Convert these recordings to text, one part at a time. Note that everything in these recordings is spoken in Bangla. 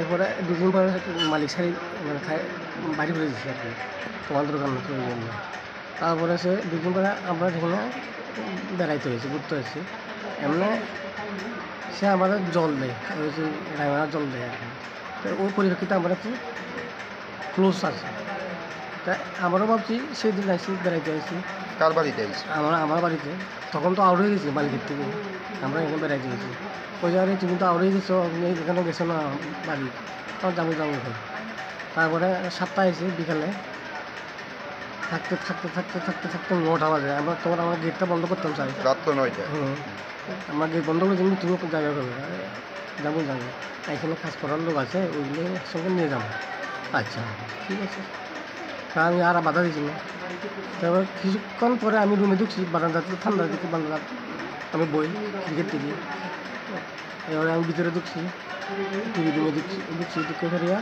এরপরে দুদিন পরে মালিক সারি মানে বাড়ি করে দিচ্ছে আর কি, তোমার দোকান জন্য। তারপরে সে দুদিন পরে আমরা যেখানে বেড়াইতে হয়েছে, ঘুরতে হয়েছে, এমনি সে আমাদের জল দেয়, ওই যে রায়মারা জল দেয় আর কি। তো ওই পরিপ্রেক্ষিতে আমরা একটু ক্লোজ আছে। তা আমারও ভাবছি সেদিন আসি বেড়াইতে আসি। কার বাড়িতে আইছে? আমার বাড়িতে তখন তো আউট হয়ে গেছি মালিকের থেকে, আমরা এখানে বেড়াইতে গেছি। ওই জায়গায় তুমি তো আউট হয়ে গেছো, এখানে গেছো না বাড়ি, তখন যাবো ঘর। তারপরে 7টা এসে বিকালে থাকতে থাকতে থাকতে থাকতে থাকতে 9টা বাজে। আমরা তোমার আমার গেটটা বন্ধ করতাম চাই, রাত্র 9টা। আমার গেট বন্ধ করে তুমি যাবে করবে, যাবো এখানে কাজ করার লোক আছে, ওইগুলো সঙ্গে নিয়ে যাবো। আচ্ছা ঠিক আছে, তা আমি আর বাধা দিচ্ছি না। তারপর কিছুক্ষণ পরে আমি রুমে ঢুকছি, বারান্দাতে ঠান্ডা দিকে বারান্দা, আমি বই ক্রিকেট টিভি। এবারে আমি ভিতরে ঢুকছি, টিভি রুমে ঢুকছি ঢুকে ফেরিয়া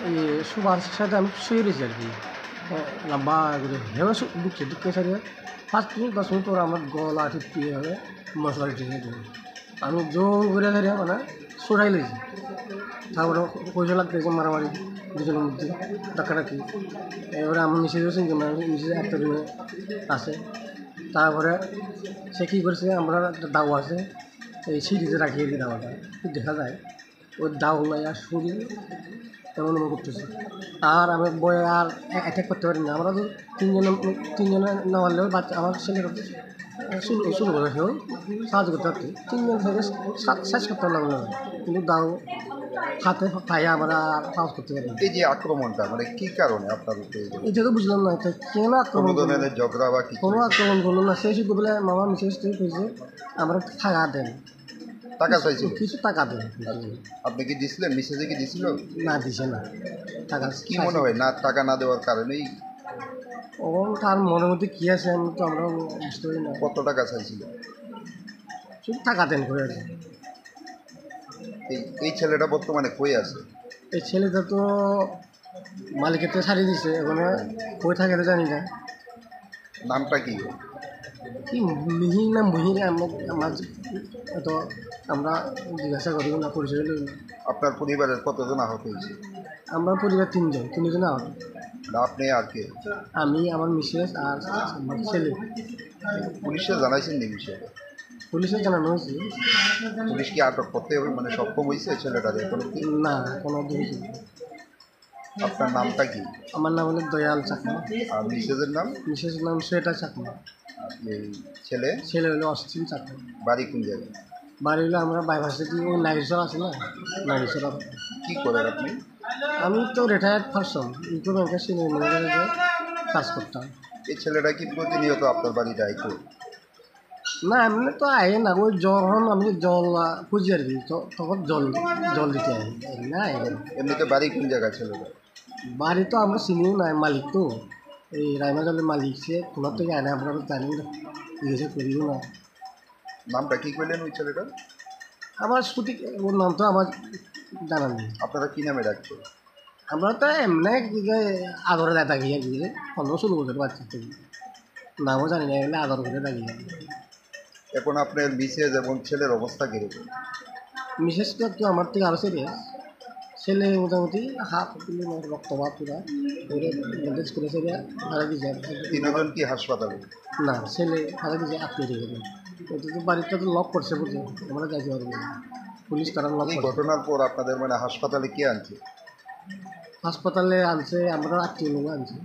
এই শোবার সাথে আমি শুয়ে রয়েছি আর কি, লম্বা করে হেবে ঢুকছি। ঢুকে ফেরিয়া 5 মিনিট 10 মিনিট পর আমার গলা টিপি হবে মশলা টিপে দেবে। আমি জোর করে ফেরিয়া মানে সরাই লেছি। তারপরে পয়সা লাগতেছে মারামারি দুজনের মধ্যে, ডাকাডাকি। এবারে আমার মিসেজ হয়েছে, মিসেজ একটা রুমে আছে। তারপরে সে কী করছে, আমরা একটা দাও আছে, এই সিঁড়িতে রাখিয়ে দিই দাওয়াটা, দেখা যায় ওই দাও নাই আর শরীর এমন মনে করতেছে। আর আমি বয়ে আর অ্যাটাক করতে পারি না। আমরা তো তিনজনে না মারলেও বাচ্চা আমার ছেলে শুরু করে সেও সাহায্য করতে পারতো। 3জন থেকে শেষ করতে পারলাম না, কিন্তু দাও হাতে পায়ে আমরা আর সাহস করতে পারি না। এই যে আক্রমণটা মানে কি কারণে আপনার উপরে? এটা তো বুঝলাম না, এটা কেন আক্রমণ করলো? ঝগড়া বা কিছু? কোনো আক্রমণ করলো না। সে শুধু বলে মামা মিসেস থেকে কইছে আমরা টাকা দেন, টাকা চাইছিল? কিছু টাকা দেন। আপনি কি দিছিলেন? মিসেজে কি দিছিল? না, দিছে না টাকা। কি মনে হয় না টাকা না দেওয়ার কারণেই? ও তার মনের মধ্যে কী আছে আমি তো আমরা বুঝতে পারি না। কত টাকা চাইছিল? শুধু টাকা দেন করে আছে। এই ছেলেটা বর্তমানে কই আছে? এই ছেলেটা তো মালিকের তো ছাড়িয়ে দিছে, ওখানে কই থাকে তো জানি না। নামটা কি? কি মিহির না মুহির, আমার এত আমরা জিজ্ঞাসা করি না, পরিচয় লই না। আপনার পরিবারের কতজন আহত হয়েছে? আমরা পরিবার তিনজন আহত। আপনি আর কে? আমি, আমার মিসেস আর আমার ছেলে। পুলিশে জানাইছেন নি বিষয়টা? পুলিশে জানানো হয়েছে। পুলিশ কি আটক করতে হবে মানে সক্ষম হয়েছে ছেলেটাকে এখন কি? না, কোনো দোষ নেই। আপনার নামটা কি? আমার নাম হলো দয়াল চাকমা। আর মিসেজের নাম? মিসেসের নাম শ্বেতা চাকমা। এই ছেলে? ছেলে হলো অশ্বিন চাকমা। বাড়ি কোন জায়গায়? বাড়ি হলো আমরা বাইভার্সিটি ওই নাগেশ্বর আছে না, নাগেশ্বর। কি করেন আপনি? আমি তো রিটায়ার্ড পারসন, ইউকো ব্যাংকের সিনিয়র ম্যানেজারে কাজ করতাম। এই ছেলেটা কি প্রতিনিয়ত আপনার বাড়িতে আইতো? না, এমনি তো আয়ে না, ওই যখন আমি জল খুঁজি আর কি, তখন জল দিতে আই, এমনি আয় না। এমনিতে বাড়ি কোন জায়গায় ছেলেটা? বাড়ি তো আমরা চিনিও না, মালিক তো এই রায়মা জলের মালিক, সে তোমার থেকে আনে, আমরা তো জানি না, জিজ্ঞাসা করিও না। নামটা কি করলেন ওই ছেলেটা? আমার সঠিক ওর নাম তো আমার জানা নেই। আপনারা কি নামে ডাকছো? আমরা তো এমনি আদরে দেয় থাকি আর কি, 15-16 বছর বাচ্চা থেকে, নামও জানি না, এমনি আদর করে থাকি। এখন আপনার মিসেজ এবং ছেলের অবস্থা কীরকম? বিশেষ করে একটু আমার থেকে আরও সিরিয়াস। ছেলে মোটামুটি হাত রক্তপাত পুরা ওরে ব্যান্ডেজ করে ছেলে হারা দিয়েছে। তিনজন কি হাসপাতালে? না, ছেলে হারা দিয়েছে আত্মীয় থেকে। ওটা তো বাড়িটা তো লক করছে বুঝে, আমরা যাইতে পারবো না, পুলিশ তারা লক এই করছে। ঘটনার পর আপনাদের মানে হাসপাতালে কে আনছে? হাসপাতালে আনছে, আমরা আত্মীয় লোক আনছে।